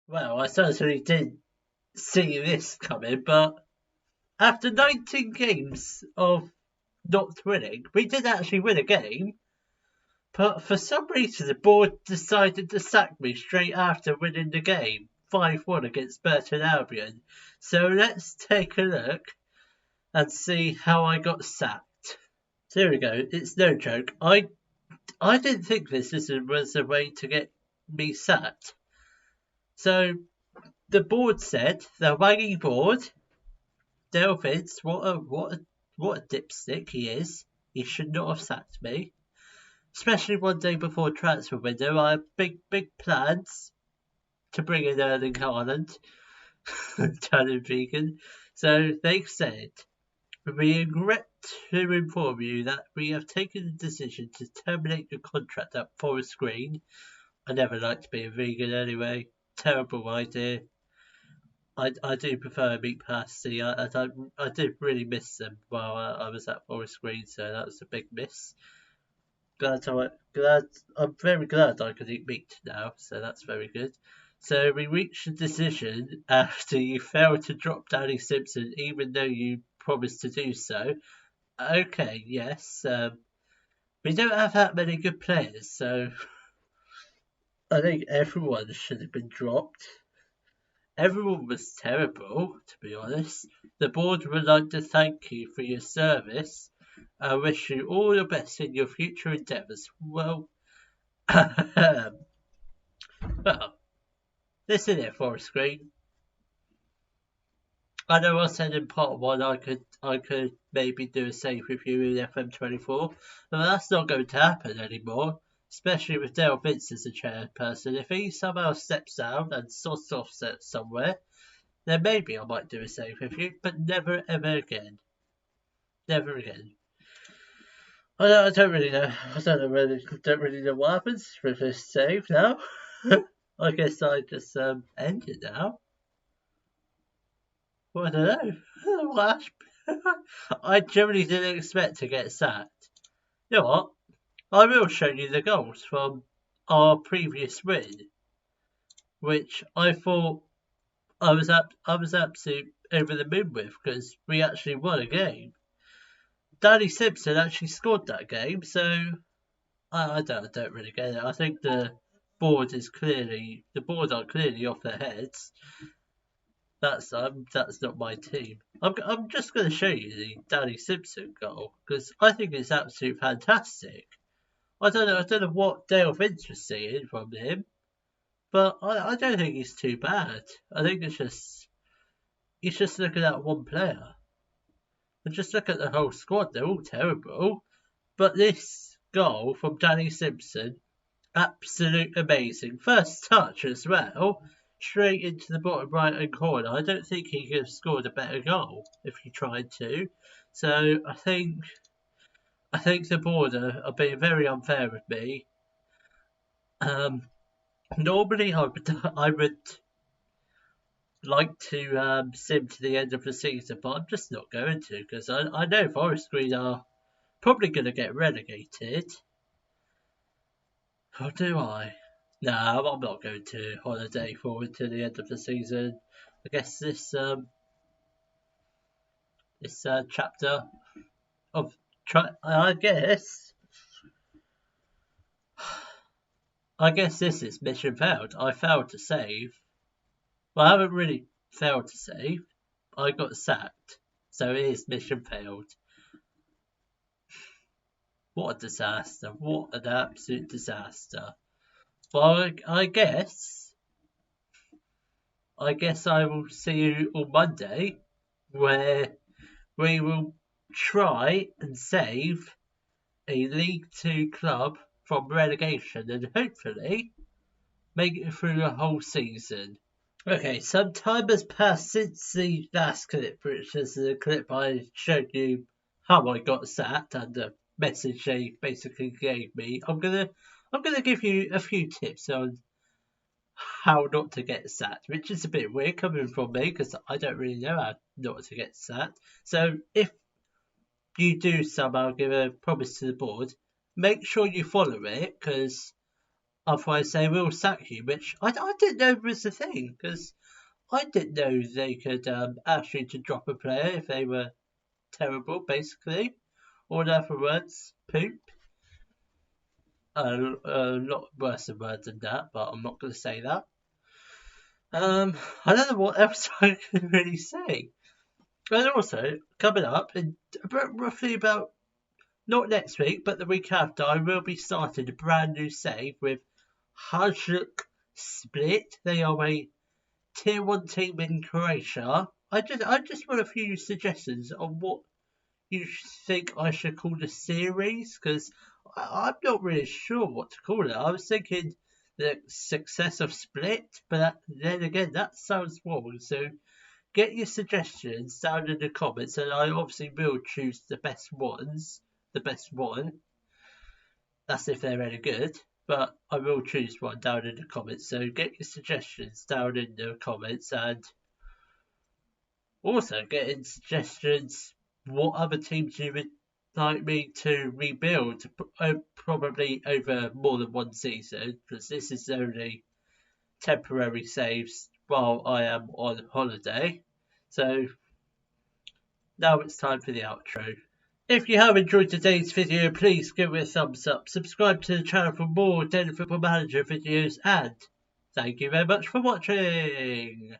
Well, I certainly didn't see this coming, but after 19 games of not winning, we did actually win a game. But for some reason, the board decided to sack me straight after winning the game, 5-1 against Burton Albion. So let's take a look and see how I got sacked. So here we go. It's no joke. I didn't think this was a way to get me sacked. So the board said, the wagging board, Dale Vince, what a dipstick he is. He should not have sacked me. Especially one day before transfer window, I had big plans to bring in Erling Haaland, turning vegan. So they said, we regret to inform you that we have taken the decision to terminate your contract at Forest Green. I never liked being vegan anyway. Terrible idea. I do prefer meat pasty. I did really miss them while I was at Forest Green, so that was a big miss. I'm very glad I can eat meat now, so that's very good. So we reached a decision after you failed to drop Danny Simpson, even though you promised to do so. Okay, yes. We don't have that many good players, so I think everyone should have been dropped. Everyone was terrible, to be honest. The board would like to thank you for your service. I wish you all the best in your future endeavours. Well, well, this is it, Forest Green. I know I said in part one I could maybe do a save review in FM24, but that's not going to happen anymore. Especially with Dale Vince as the chairperson. If he somehow steps down and sots off somewhere, then maybe I might do a save review, but never ever again. Never again. I don't really know. Don't really know what happens with this save now. I guess I just end it now. Well, I don't know. What? I generally didn't expect to get sacked. You know what? I will show you the goals from our previous win, which I thought I was absolutely over the moon with because we actually won a game. Danny Simpson actually scored that game, so I don't really get it. I think the board are clearly off their heads. That's not my team. I'm just going to show you the Danny Simpson goal because I think it's absolutely fantastic. I don't know what Dale Vince was seeing from him, but I don't think he's too bad. I think he's just looking at one player. And just look at the whole squad; they're all terrible. But this goal from Danny Simpson, absolute amazing. First touch as well, straight into the bottom right hand corner. I don't think he could have scored a better goal if he tried to. So I think the board are being very unfair with me. Normally I would like to sim to the end of the season, but I'm just not going to because I know Forest Green are probably going to get relegated. Or do I? No, I'm not going to holiday forward to the end of the season. I guess this chapter of I guess this is mission failed. I failed to save. Well, I haven't really failed to save. I got sacked, so it is mission failed. What a disaster! What an absolute disaster! Well, I guess I will see you on Monday, where we will try and save a League Two club from relegation and hopefully make it through the whole season. Okay, some time has passed since the last clip, which is the clip I showed you how I got sacked and the message they basically gave me. I'm gonna give you a few tips on how not to get sacked, which is a bit weird coming from me because I don't really know how not to get sacked. So if you do somehow give a promise to the board, make sure you follow it because Otherwise they will sack you, which I didn't know was the thing, because I didn't know they could ask you to drop a player if they were terrible, basically. Or in other words, poop. A lot worse words than that, but I'm not going to say that. I don't know what else I can really say. And also, coming up, in roughly about, not next week, but the week after, I will be starting a brand new save with Hajduk Split. They are a Tier 1 team in Croatia. I just want a few suggestions on what you think I should call the series, because I'm not really sure what to call it. I was thinking the success of Split, but then again, that sounds wrong. So get your suggestions down in the comments, and I obviously will choose the best ones. The best one. That's if they're any good. But I will choose one down in the comments. So get your suggestions down in the comments, and also get in suggestions what other teams you would like me to rebuild, probably over more than one season, because this is only temporary saves while I am on holiday. So now it's time for the outro. If you have enjoyed today's video, please give it a thumbs up, subscribe to the channel for more Daily Football Manager videos, and thank you very much for watching.